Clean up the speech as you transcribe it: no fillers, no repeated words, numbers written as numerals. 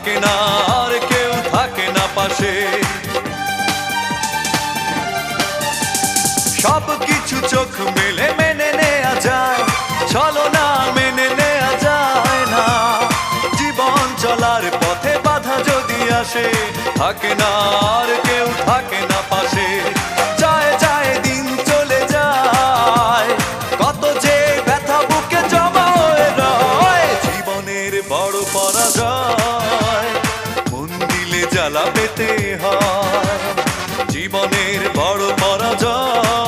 থাকে না আর কেউ থাকে না পাশে। সব কিছু চোখ মেলে মেনে নেয়া যায়, চলো না মেনে নেয়া যায় না। জীবন চলার পথে বাধা যদি আসে, থাকে না আর কেউ থাকে না পাশে। যায় যায় দিন চলে যায়, কত যে ব্যথা বুকে জমা হয়ে রয়। জীবনের বড় পরাজয়, মন দিলে জ্বালা পেতে হয়। জীবনের বড় পরাজয়,